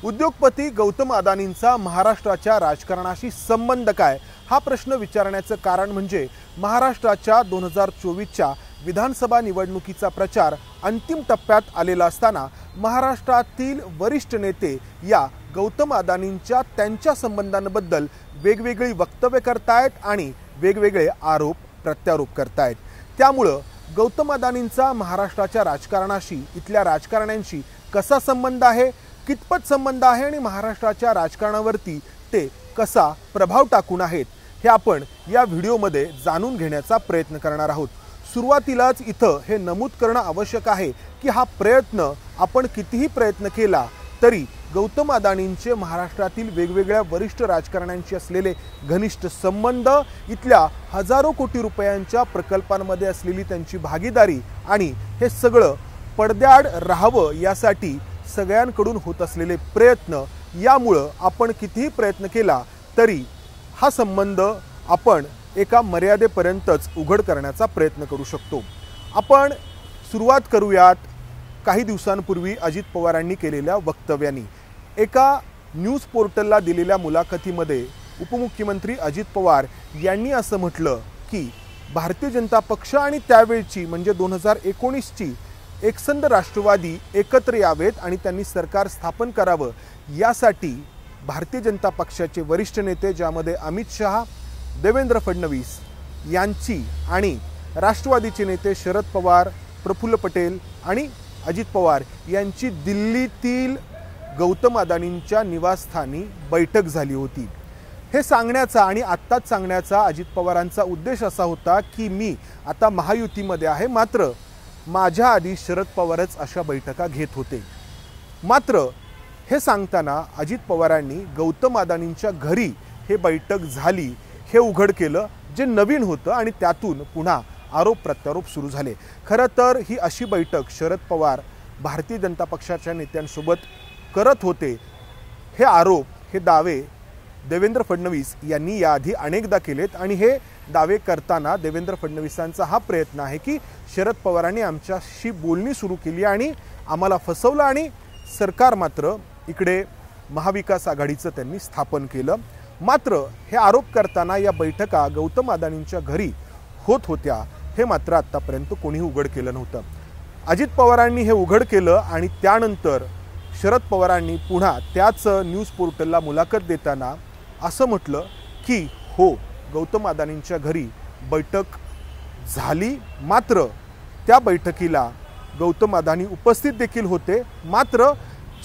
उद्योगपती गौतम अदानींचा महाराष्ट्राच्या राजकारणाशी संबंध काय हा प्रश्न विचारण्याचं कारण म्हणजे महाराष्ट्राच्या 2024च्या विधानसभा निवडणुकीचा प्रचार अंतिम टप्प्यात आलेला असताना महाराष्ट्रातील वरिष्ठ नेते या गौतम अदानींच्या त्यांच्या संबंधांबद्दल वेगवेगळी वक्तव्य करतायत आणि वेगवेगळे आरोप प्रत्यारोप करतायत। त्यामुळे गौतम अदानींचा महाराष्ट्राच्या राजकारणाशी इथल्या राजकारण्यांशी कसा संबंध आहे, कितपत संबंध आहे आणि महाराष्ट्राच्या राजकारणावरती ते कसा प्रभाव टाकून आहेत हे आपण या व्हिडिओमध्ये जाणून घेण्याचा प्रयत्न करणार आहोत। सुरुवातीलाच इथं हे नमूद करणं आवश्यक आहे की हा प्रयत्न आपण कितीही प्रयत्न केला तरी गौतम अदानींचे महाराष्ट्रातील वेगवेगळ्या वरिष्ठ राजकारण्यांशी असलेले घनिष्ठ संबंध, इथल्या हजारो कोटी रुपयांच्या प्रकल्पांमध्ये असलेली त्यांची भागीदारी आणि हे सगळं पडद्याआड राहावं यासाठी सगळ्यांकडून होत असलेले प्रयत्न, यामुळे आपण कितीही प्रयत्न केला तरी हा संबंध आपण एका मर्यादेपर्यंतच उघड करण्याचा प्रयत्न करू शकतो। आपण सुरुवात करूयात काही दिवसांपूर्वी अजित पवारांनी केलेल्या वक्तव्यांनी। एका न्यूज पोर्टलला दिलेल्या मुलाखतीमध्ये उपमुख्यमंत्री अजित पवार यांनी असं म्हटलं की भारतीय जनता पक्ष आणि त्यावेळची म्हणजे 2019ची एकसंध राष्ट्रवादी एकत्र यावेत आणि त्यांनी सरकार स्थापन करावं यासाठी भारतीय जनता पक्षाचे वरिष्ठ नेते ज्यामध्ये अमित शहा, देवेंद्र फडणवीस यांची आणि राष्ट्रवादीचे नेते शरद पवार, प्रफुल्ल पटेल आणि अजित पवार यांची दिल्लीतील गौतम अदानींच्या निवासस्थानी बैठक झाली होती। हे सांगण्याचा आणि आत्ताच सांगण्याचा अजित पवारांचा उद्देश असा होता की मी आता महायुतीमध्ये आहे, मात्र माझ्या आधी शरद पवारच अशा बैठका घेत होते। मात्र हे सांगताना अजित पवारांनी गौतम अदानींच्या घरी हे बैठक झाली हे उघड केलं, जे नवीन होतं आणि त्यातून पुन्हा आरोप प्रत्यारोप सुरू झाले। खरं तर ही अशी बैठक शरद पवार भारतीय जनता पक्षाच्या नेत्यांसोबत करत होते। हे आरोप, हे दावे देवेंद्र फडणवीस यांनी याआधी अनेकदा केलेत आणि हे दावे करताना देवेंद्र फडणवीसांचा हा प्रयत्न आहे की शरद पवारांनी आमच्याशी बोलणी सुरू केली आणि आम्हाला फसवलं आणि सरकार मात्र इकडे महाविकास आघाडीचं त्यांनी स्थापन केलं। मात्र हे आरोप करताना या बैठका गौतम अदानींच्या घरी होत होत्या हे मात्र आतापर्यंत कोणीही उघड केलं नव्हतं। अजित पवारांनी हे उघड केलं आणि त्यानंतर शरद पवारांनी पुन्हा त्याच न्यूज पोर्टलला मुलाखत देताना असं म्हटलं की हो, गौतम अदानींच्या घरी बैठक झाली, मात्र त्या बैठकीला गौतम अदानी उपस्थित देखील होते, मात्र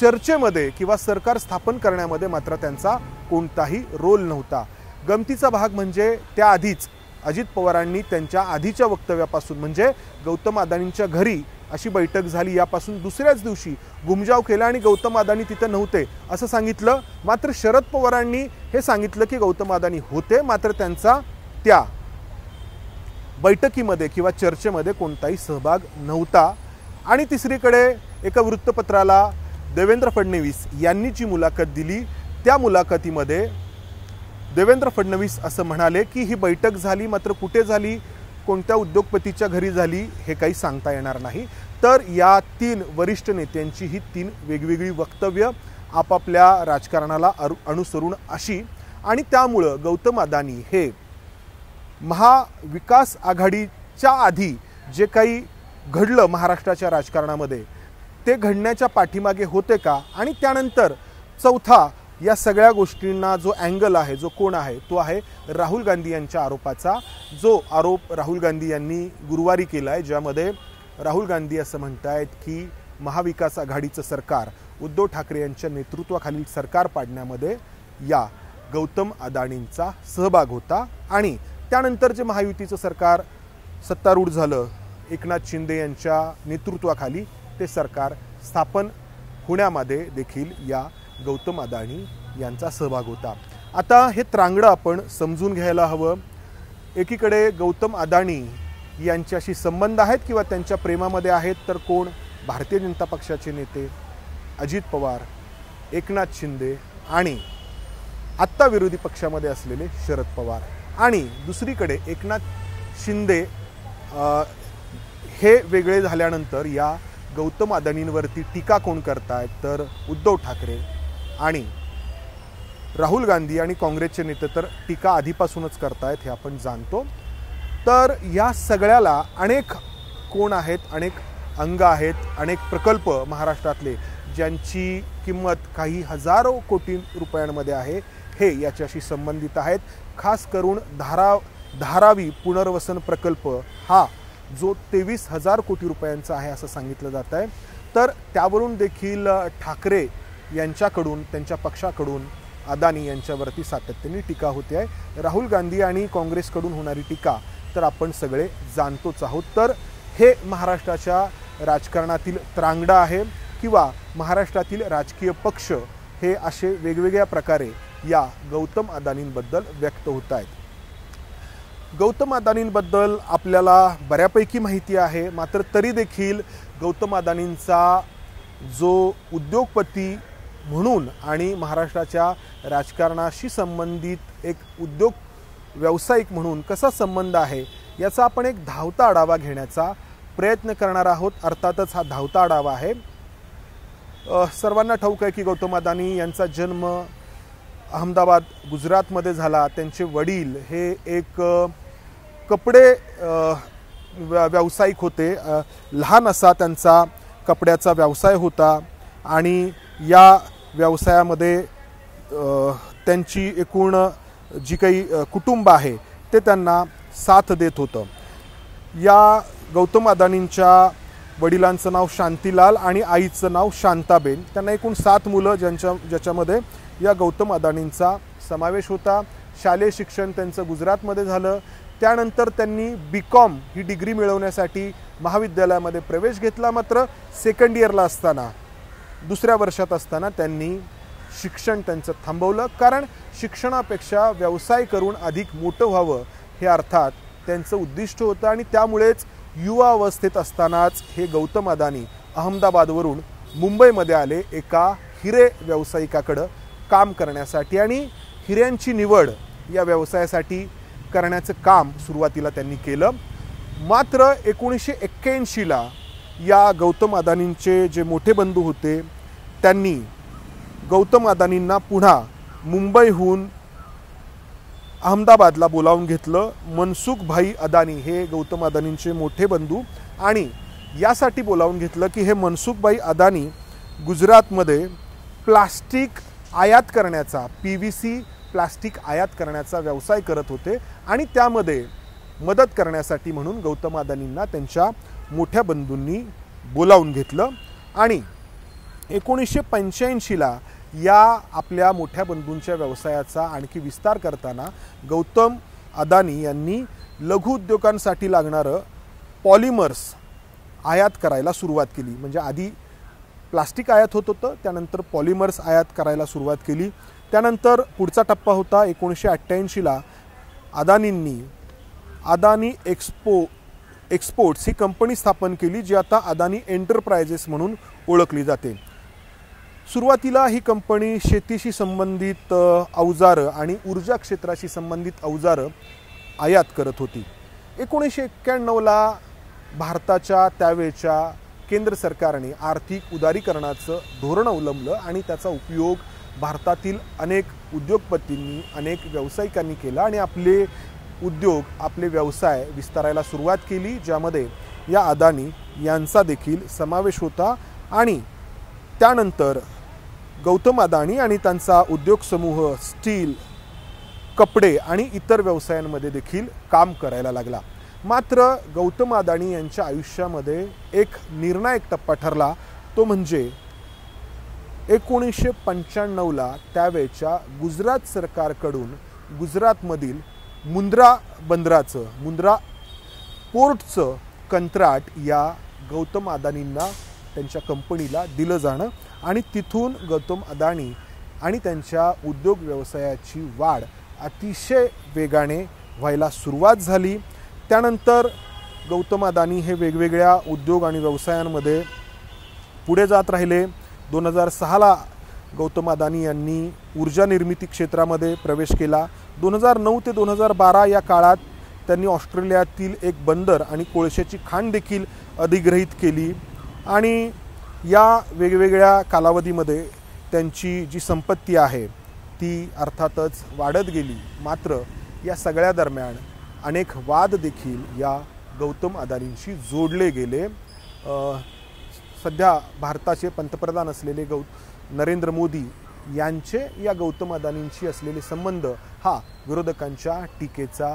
चर्चेमध्ये किंवा सरकार स्थापन करण्यामध्ये मात्र त्यांचा कोणताही रोल नव्हता। गमतीचा भाग म्हणजे त्याआधीच अजित पवारांनी त्यांच्या आधीच्या वक्तव्यापासून म्हणजे गौतम अदानींच्या घरी अशी बैठक झाली यापासून दुसऱ्याच दिवशी गुमजाव केला आणि गौतम अदानी तिथे नव्हते असं सांगितलं। मात्र शरद पवारांनी हे सांगितलं की गौतम अदानी होते, मात्र त्यांचा त्या बैठकीमध्ये किंवा चर्चेमध्ये कोणताही सहभाग नव्हता। आणि तिसरीकडे एका वृत्तपत्राला देवेंद्र फडणवीस यांनी जी मुलाखत दिली त्या मुलाखतीमध्ये देवेंद्र फडणवीस असं म्हणाले की ही बैठक झाली, मात्र कुठे झाली, कोणत्या उद्योगपतीच्या घरी झाली हे काही सांगता येणार नाही। तर या तीन वरिष्ठ नेत्यांची ही तीन वेगवेगळी वक्तव्य आपापल्या राजकारणाला अनुसरून अशी, आणि त्यामुळं गौतम अदानी हे महाविकास आघाडीच्या आधी जे काही घडलं महाराष्ट्राच्या राजकारणामध्ये ते घडण्याच्या पाठीमागे होते का, आणि त्यानंतर चौथा या सगळ्या गोष्टींना जो अँगल आहे, जो कोण आहे, तो आहे राहुल गांधी यांच्या आरोपाचा, जो आरोप राहुल गांधी यांनी गुरुवारी केला आहे, ज्यामध्ये राहुल गांधी असं म्हणतायत की महाविकास आघाडीचं सरकार, उद्धव ठाकरे यांच्या नेतृत्वाखालील सरकार पाडण्यामध्ये या गौतम अदानींचा सहभाग होता। आणि त्यानंतर जे महायुतीचं सरकार सत्तारूढ झालं एकनाथ शिंदे यांच्या नेतृत्वाखाली, ते सरकार स्थापन होण्यामध्ये देखील या गौतम अदानी यांचा सहभाग होता। आता हे त्रांगडं आपण समजून घ्यायला हवं। एकीकडे गौतम अदानी यांच्याशी संबंध आहेत किंवा त्यांच्या प्रेमामध्ये आहेत तर कोण, भारतीय जनता पक्षाचे नेते अजित पवार, एकनाथ शिंदे आणि आत्ता विरोधी पक्षामध्ये असलेले शरद पवार, आणि दुसरीकडे एकनाथ शिंदे हे वेगळे झाल्यानंतर या गौतम अदानींवरती टीका कोण करतायत तर उद्धव ठाकरे, आणि राहुल गांधी आणि काँग्रेसचे नेते तर टीका आधीपासूनच करतायत हे आपण जाणतो। तर या सगळ्याला अनेक कोण आहेत, अनेक अंग आहेत, अनेक प्रकल्प महाराष्ट्रातले ज्यांची किंमत काही हजारो कोटी रुपयांमध्ये आहे हे याच्याशी संबंधित आहेत। खास करून धारावी पुनर्वसन प्रकल्प हा जो 23,000 कोटी रुपयांचा आहे असं सांगितलं जात आहे। तर त्यावरून देखील ठाकरे यांच्याकडून, त्यांच्या पक्षाकडून अदानी यांच्यावरती सातत्याने टीका होते आहे। राहुल गांधी आणि काँग्रेसकडून होणारी टीका तर आपण सगळे जाणतोच आहोत। तर हे महाराष्ट्राच्या राजकारणातील त्रांगडा आहे किंवा महाराष्ट्रातील राजकीय पक्ष हे असे वेगवेगळ्या प्रकारे या गौतम अदानींबद्दल व्यक्त होत आहेत। गौतम अदानींबद्दल आपल्याला बऱ्यापैकी माहिती आहे, मात्र तरी देखील गौतम अदानींचा जो उद्योगपती म्हणून आणि महाराष्ट्राच्या राजकारणाशी संबंधित एक उद्योग व्यावसायिक म्हणून कसा संबंध आहे याचा आपण एक धावता आढावा घेण्याचा प्रयत्न करणार आहोत। अर्थातच हा धावता आढावा आहे। सर्वांना ठाऊक आहे की गौतम अदानी यांचा जन्म अहमदाबाद गुजरातमध्ये झाला। त्यांचे वडील हे एक कपडे व्यावसायिक होते। लहान असा त्यांचा कपड्याचा व्यवसाय होता आणि या व्यवसायामध्ये त्यांची एकूण जी काही कुटुंब आहे ते त्यांना साथ देत होतं। या गौतम अदानींच्या वडिलांचं नाव शांतीलाल आणि आईचं नाव शांताबेन। त्यांना एकूण 7 मुलं ज्याच्यामध्ये या गौतम अदानींचा समावेश होता। शालेय शिक्षण त्यांचं गुजरातमध्ये झालं। त्यानंतर त्यांनी BCom ही डिग्री मिळवण्यासाठी महाविद्यालयामध्ये प्रवेश घेतला, मात्र सेकंड इयरला असताना, दुसऱ्या वर्षात असताना त्यांनी शिक्षण त्यांचं थांबवलं, कारण शिक्षणापेक्षा व्यवसाय करून अधिक मोठं व्हावं हे अर्थात त्यांचं उद्दिष्ट होतं। आणि त्यामुळेच युवा अवस्थेत असतानाच हे गौतम अदानी अहमदाबादवरून मुंबईमध्ये आले एका हिरे व्यावसायिकाकडे काम करण्यासाठी आणि हिऱ्यांची निवड या व्यवसायासाठी करण्याचं काम सुरुवातीला त्यांनी केलं। मात्र 1981ला या गौतम अदानींचे जे मोठे बंधू होते त्यांनी गौतम अदानींना पुन्हा मुंबईहून अहमदाबादला बोलावून घेतलं। मनसुख भाई अदानी हे गौतम अदानींचे मोठे बंधू आणि यासाठी बोलावून घेतलं की हे मनसुख भाई अदानी गुजरातमध्ये प्लास्टिक आयात करण्याचा, PVC प्लास्टिक आयात करण्याचा व्यवसाय करत होते आणि त्यामध्ये मदत करण्यासाठी म्हणून गौतम अदानींना त्यांच्या मोठ्या बंधूंनी बोलावून घेतलं। आणि 1985ला या आपल्या मोठ्या बंधूंच्या व्यवसायाचा आणखी विस्तार करताना गौतम अदानी यांनी लघु उद्योगांसाठी लागणारं पॉलिमर्स आयात करायला सुरुवात केली। म्हणजे आधी प्लास्टिक आयात होत होतं, त्यानंतर पॉलिमर्स आयात करायला सुरुवात केली। त्यानंतर पुढचा टप्पा होता 1988ला अदानींनी अदानी एक्सपोर्ट्स ही कंपनी स्थापन केली, जी आता अदानी एंटरप्राइजेस म्हणून ओळखली जाते। सुरुवातीला ही कंपनी शेतीशी संबंधित अवजारं आणि ऊर्जा क्षेत्राशी संबंधित अवजारं आयात करत होती। 1991ला भारताच्या त्यावेळच्या केंद्र सरकारने आर्थिक उदारीकरणाचं धोरण अवलंबलं आणि त्याचा उपयोग भारतातील अनेक उद्योगपतींनी, अनेक व्यावसायिकांनी केला आणि आपले उद्योग, आपले व्यवसाय विस्तारायला सुरुवात केली, ज्यामध्ये या अदानी यांचा देखील समावेश होता। आणि त्यानंतर गौतम अदानी आणि त्यांचा उद्योग समूह स्टील, कपडे आणि इतर व्यवसायांमध्ये देखील काम करायला लागला। मात्र गौतम अदानी यांच्या आयुष्यामध्ये एक निर्णायक टप्पा ठरला, तो म्हणजे 1995ला त्यावेळच्या गुजरात सरकारकडून गुजरातमधील मुंद्रा बंदराचं, मुंद्रा पोर्टचं कंत्राट या गौतम अदानींना, त्यांच्या कंपनीला दिलं जाणं आणि तिथून गौतम अदानी आणि त्यांच्या उद्योग व्यवसायाची वाढ अतिशय वेगाने व्हायला सुरुवात झाली। त्यानंतर गौतम अदानी हे वेगवेगळ्या उद्योग आणि व्यवसायांमध्ये पुढे जात राहिले। 2006ला गौतम अदानी यांनी ऊर्जा निर्मिती क्षेत्रामध्ये प्रवेश केला। 2009 ते 2012 या काळात त्यांनी ऑस्ट्रेलियातील एक बंदर आणि कोळशाची खाण देखील अधिग्रहित केली आणि या वेगवेगळ्या कालावधीमध्ये त्यांची जी संपत्ती आहे ती अर्थातच वाढत गेली। मात्र या सगळ्या दरम्यान अनेक वाद देखील या गौतम अदानींशी जोडले गेले। सध्या भारताचे पंतप्रधान असलेले नरेंद्र मोदी यांचे या गौतम अदानींशी असलेले संबंध हा विरोधकांच्या टीकेचा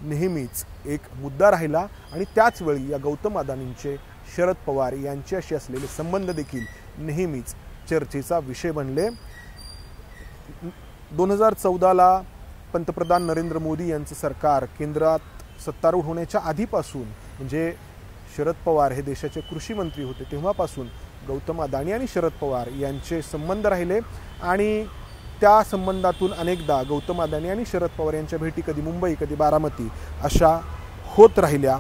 नेहमीच एक मुद्दा राहिला आणि त्याच वेळी या गौतम अदानींचे शरद पवार यांच्याशी असलेले संबंध देखील नेहमीच चर्चेचा विषय बनले। 2014ला पंतप्रधान नरेंद्र मोदी यांचं सरकार केंद्रात सत्तारूढ होण्याच्या आधीपासून म्हणजे शरद पवार हे देशाचे कृषी मंत्री होते तेव्हापासून गौतम अदानी आणि शरद पवार यांचे संबंध राहिले आणि त्या संबंधातून अनेकदा गौतम अदानी आणि शरद पवार यांच्या भेटी कधी मुंबई कधी बारामती अशा होत राहिल्या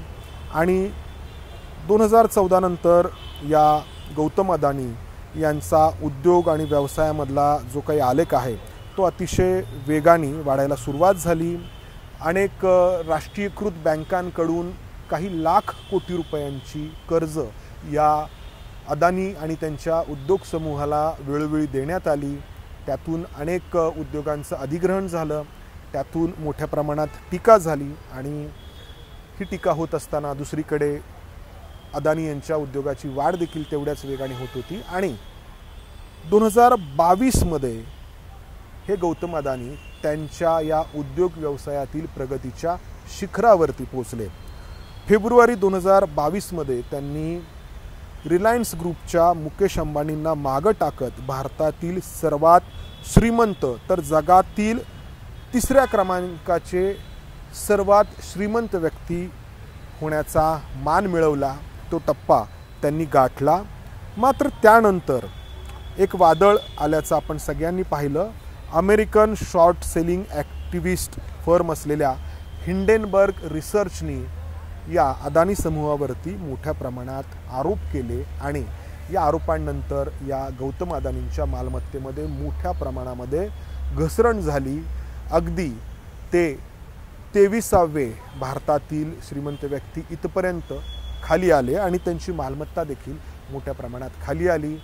आणि 2014 नंतर या गौतम अदानी यांचा उद्योग आणि व्यवसायामधला जो काही आलेख आहे तो अतिशय वेगाने वाढायला सुरुवात झाली। अनेक राष्ट्रीयकृत बँकांकडून काही लाख कोटी रुपयांची कर्ज या अदानी आणि त्यांच्या उद्योग समूहाला वेळोवेळी देण्यात आली। त्यातून अनेक उद्योगांचं अधिग्रहण झालं, त्यातून मोठ्या प्रमाणात टीका झाली आणि ही टीका होत असताना दुसरीकडे अदानी यांच्या उद्योगाची वाढ देखील तेवढ्याच वेगाने होत होती आणि 2022 मध्ये हे गौतम अदानी त्यांच्या या उद्योग व्यवसायातील प्रगतीच्या शिखरावरती पोहोचले। फेब्रुवारी 2022 मध्ये त्यांनी रिलायन्स ग्रुपच्या मुकेश अंबानींना मागे टाकत भारतातील सर्वात श्रीमंत तर जगातील 3ऱ्या क्रमांकाचे सर्वात श्रीमंत व्यक्ती होण्याचा मान मिळवला। तो टप्पा त्यांनी गाठला। मात्र त्यानंतर एक वादळ आल्याचं आपण सगळ्यांनी पाहिलं। American short selling activist firm असलेल्या हिंडेनबर्ग रिसर्चनी या अदानी समूहावरती मोठ्या प्रमाणात आरोप केले आणि या आरोपांनंतर या गौतम अदानींच्या मालमत्तेमध्ये मोठ्या प्रमाणामध्ये घसरण झाली। अगदी ते 23वे भारतातील श्रीमंत व्यक्ती इथपर्यंत खाली आले आणि त्यांची मालमत्ता देखील मोठ्या प्रमाणात खाली आली।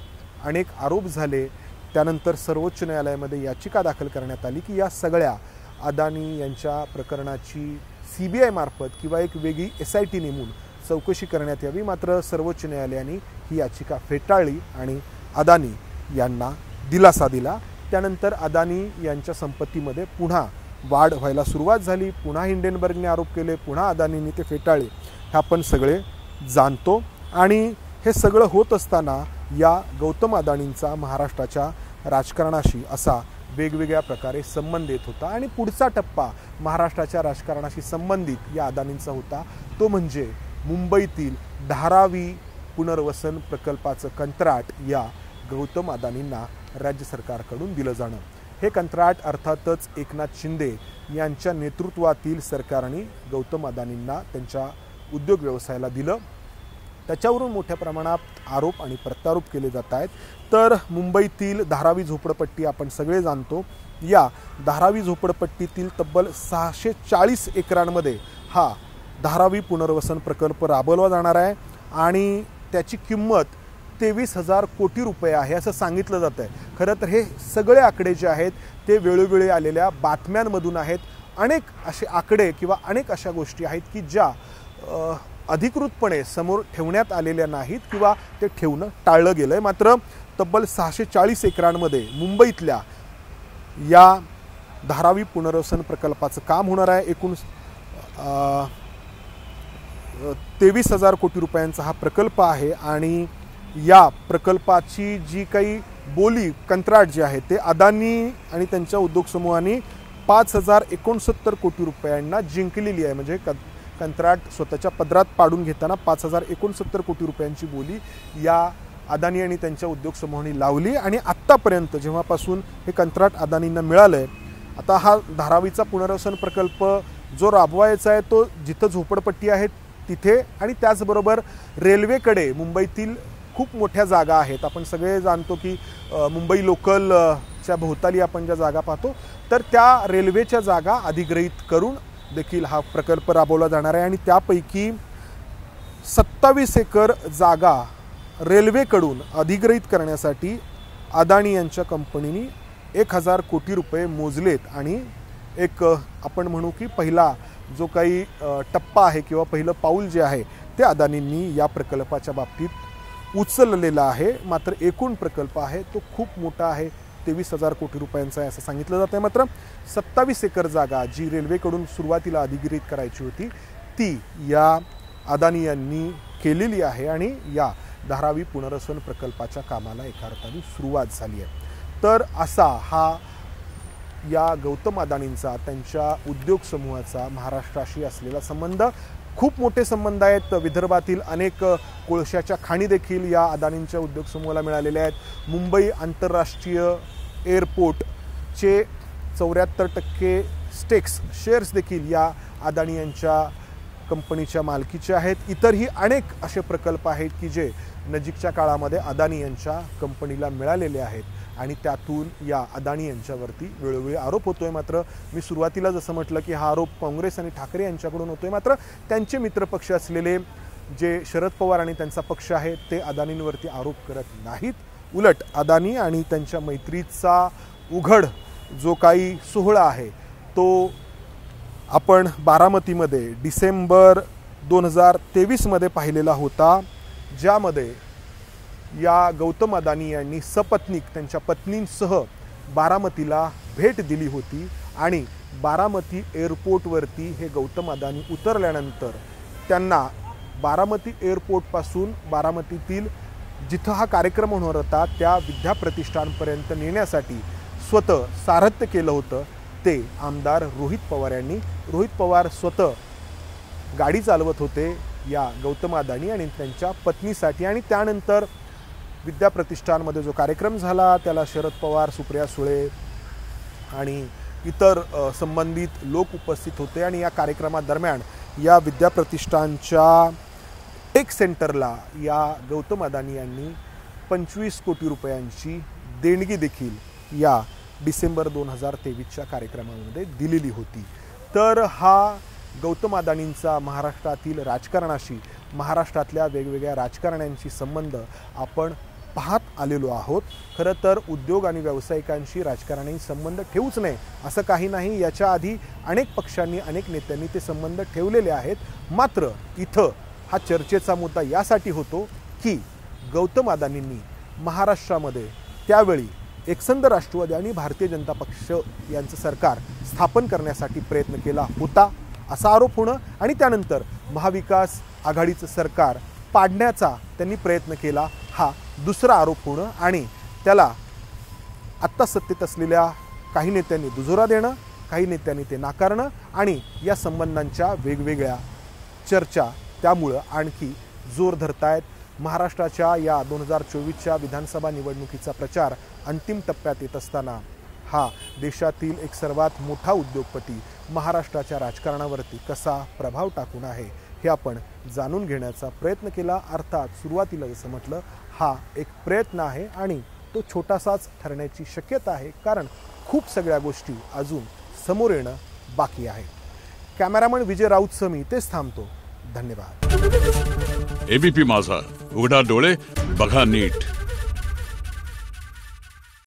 अनेक आरोप झाले। त्यानंतर सर्वोच्च न्यायालयामध्ये याचिका दाखल करण्यात आली की या सगळ्या अदानी यांच्या प्रकरणाची CBI मार्फत किंवा एक वेगळी SIT नेमून चौकशी करण्यात यावी। मात्र सर्वोच्च न्यायालयाने ही याचिका फेटाळली आणि अदानी यांना दिलासा दिला। त्यानंतर अदानी यांच्या संपत्तीमध्ये पुन्हा वाढ व्हायला सुरुवात झाली। पुन्हा हिंडेनबर्गने आरोप केले, पुन्हा अदानींनी ते फेटाळले, हे आपण सगळे जाणतो। आणि हे सगळं होत असताना या गौतम अदानींचा महाराष्ट्राच्या राजकारणाशी असा वेगवेगळ्या प्रकारे संबंध येत होता आणि पुढचा टप्पा महाराष्ट्राच्या राजकारणाशी संबंधित या अदानींचा होता तो म्हणजे मुंबईतील धारावी पुनर्वसन प्रकल्पाचं कंत्राट या गौतम अदानींना राज्य सरकारकडून दिलं जाणं। हे कंत्राट अर्थातच एकनाथ शिंदे यांच्या नेतृत्वातील सरकारने गौतम अदानींना त्यांच्या उद्योग व्यवसायाला दिलं। त्याच्यावरून मोठ्या प्रमाणात आरोप आणि प्रत्यारोप केले जात आहेत। तर मुंबईतील धारावी झोपडपट्टी आपण सगळे जाणतो। या धारावी झोपडपट्टीतील तब्बल 640 एकरांमध्ये हा धारावी पुनर्वसन प्रकल्प राबवला जाणार आहे आणि त्याची किंमत 23,000 कोटी रुपये आहे असं सांगितलं जात आहे। खरं तर हे सगळे आकडे जे आहेत ते वेळोवेळी आलेल्या बातम्यांमधून आहेत। अनेक असे आकडे किंवा अनेक अशा गोष्टी आहेत की ज्या अधिकृतपणे समोर ठेवण्यात आलेल्या नाहीत किंवा ते ठेवणं टाळलं गेलं आहे। मात्र तब्बल 640 एकरांमध्ये मुंबईतल्या या धारावी पुनर्वसन प्रकल्पाचं काम होणार आहे। एकूण 23,000 कोटी रुपयांचा हा प्रकल्प आहे आणि या प्रकल्पाची जी काही बोली कंत्राट जे आहे ते अदानी आणि त्यांच्या उद्योग समूहाने 5,069 कोटी रुपयांना जिंकलेली आहे। म्हणजे कंत्राट स्वतःच्या पदरात पाडून घेताना 5,069 कोटी रुपयांची बोली या अदानी आणि त्यांच्या उद्योग समूहाने लावली आणि आत्तापर्यंत जेव्हापासून हे कंत्राट अदानींना मिळालं आहे, आता हा धारावीचा पुनर्वसन प्रकल्प जो राबवायचा आहे तो जिथं झोपडपट्टी आहे तिथे आणि त्याचबरोबर रेल्वेकडे मुंबईतील खूप मोठ्या जागा आहेत। आपण सगळे जाणतो की मुंबई लोकलच्या भोवताली आपण ज्या जागा पाहतो तर त्या रेल्वेच्या जागा अधिग्रहित करून देखील हा प्रकल्प राबवला जाणार आहे आणि त्यापैकी 27 एकर जागा रेल्वेकडून अधिग्रहित करण्यासाठी अदानी यांच्या कंपनीने 1000 कोटी रुपये मोजलेत आणि एक आपण म्हणू की पहिला जो काही टप्पा आहे किंवा पहिलं पाऊल जे आहे ते अदानींनी या प्रकल्पाच्या बाबतीत उचललेला आहे। मात्र एकूण प्रकल्प आहे तो खूप मोठा आहे, 23,000 कोटी रुपयांचा आहे असं सांगितलं जातं। मात्र 27 एकर जागा जी रेल्वेकडून सुरुवातीला अधिग्रहित करायची होती ती या अदानी यांनी केलेली आहे आणि या धारावी पुनर्वसन प्रकल्पाच्या कामाला एका अर्थाने सुरुवात झाली आहे। तर असा हा या गौतम अदानींचा त्यांच्या उद्योग समूहाचा महाराष्ट्राशी असलेला संबंध खूप मोठे संबंध आहेत। विदर्भातील अनेक कोळशाच्या खाणी देखील या अदानींच्या उद्योग समूहाला मिळालेल्या आहेत। मुंबई आंतरराष्ट्रीय एअरपोर्टचे 74% स्टेक्स शेअर्स देखील या अदानी यांच्या कंपनीच्या मालकीचे आहेत। इतरही अनेक असे प्रकल्प आहेत की जे नजीकच्या काळामध्ये अदानी यांच्या कंपनीला मिळालेले आहेत आणि त्यातून या अदानी यांच्यावरती वेळोवेळी आरोप होतोय। मात्र मी सुरुवातीला जसं म्हटलं की हा आरोप काँग्रेस आणि ठाकरे यांच्याकडून होतोय, मात्र त्यांचे मित्रपक्ष असलेले जे शरद पवार आणि त्यांचा पक्ष आहे ते अदानींवरती आरोप करत नाहीत। उलट अदानी आणि त्यांच्या मैत्रीचा उघड जो काही सोहळा आहे तो आपण बारामतीमध्ये डिसेंबर 2023 पाहिलेला होता, ज्यामध्ये या गौतम अदानी यांनी सपत्नीक त्यांच्या पत्नींसह बारामतीला भेट दिली होती आणि बारामती एअरपोर्टवरती हे गौतम अदानी उतरल्यानंतर त्यांना बारामती एअरपोर्टपासून बारामतीतील जिथं हा कार्यक्रम होणार होता त्या विद्याप्रतिष्ठानपर्यंत नेण्यासाठी स्वतः सारथ्य केलं होतं ते आमदार रोहित पवार यांनी। रोहित पवार स्वतः गाडी चालवत होते या गौतम अदानी आणि त्यांच्या पत्नीसाठी आणि त्यानंतर विद्याप्रतिष्ठानमध्ये जो कार्यक्रम झाला त्याला शरद पवार, सुप्रिया सुळे आणि इतर संबंधित लोक उपस्थित होते आणि या कार्यक्रमादरम्यान या विद्याप्रतिष्ठानच्या टेक सेंटरला या गौतम अदानी यांनी 25 कोटी रुपयांची देणगी देखील या डिसेंबर 2023च्या कार्यक्रमामध्ये दिलेली होती। तर हा गौतम अदानींचा महाराष्ट्रातील राजकारणाशी, महाराष्ट्रातल्या वेगवेगळ्या राजकारण्यांशी संबंध आपण पाहत आलेलो आहोत। खरं तर उद्योग आणि व्यावसायिकांशी राजकारण्यांनी संबंध ठेवूच नये असं काही नाही, याच्या आधी अनेक पक्षांनी अनेक नेत्यांनी ते संबंध ठेवलेले आहेत। मात्र इथं हा चर्चेचा मुद्दा यासाठी होतो की गौतम अदानींनी महाराष्ट्रामध्ये त्यावेळी एकसंध राष्ट्रवादी आणि भारतीय जनता पक्ष यांचं सरकार स्थापन करण्यासाठी प्रयत्न केला होता असा आरोप होणं आणि त्यानंतर महाविकास आघाडीचं सरकार पाडण्याचा त्यांनी प्रयत्न केला हा दुसरा आरोप होणं आणि त्याला आत्ता सत्तेत असलेल्या काही नेत्यांनी दुजोरा देणं, काही नेत्यांनी ते नाकारणं आणि या संबंधांच्या वेगवेगळ्या चर्चा त्यामुळं आणखी जोर धरतायत। महाराष्ट्राच्या या 2024च्या विधानसभा निवडणुकीचा प्रचार अंतिम टप्प्यात येत असताना हा देशातील एक सर्वात मोठा उद्योगपती महाराष्ट्राच्या राजकारणावरती कसा प्रभाव टाकून आहे हे आपण जाणून घेण्याचा प्रयत्न केला। अर्थात सुरुवातीला जसं म्हटलं हा एक प्रयत्न आहे आणि तो छोटासाच ठरण्याची शक्यता आहे, कारण खूप सगळ्या गोष्टी अजून समोर येणं बाकी आहे। कॅमेरामन विजय राऊतसह मी इथेच थांबतो। धन्यवाद। एबीपी माझा, उघडा डोळे बघा नीट।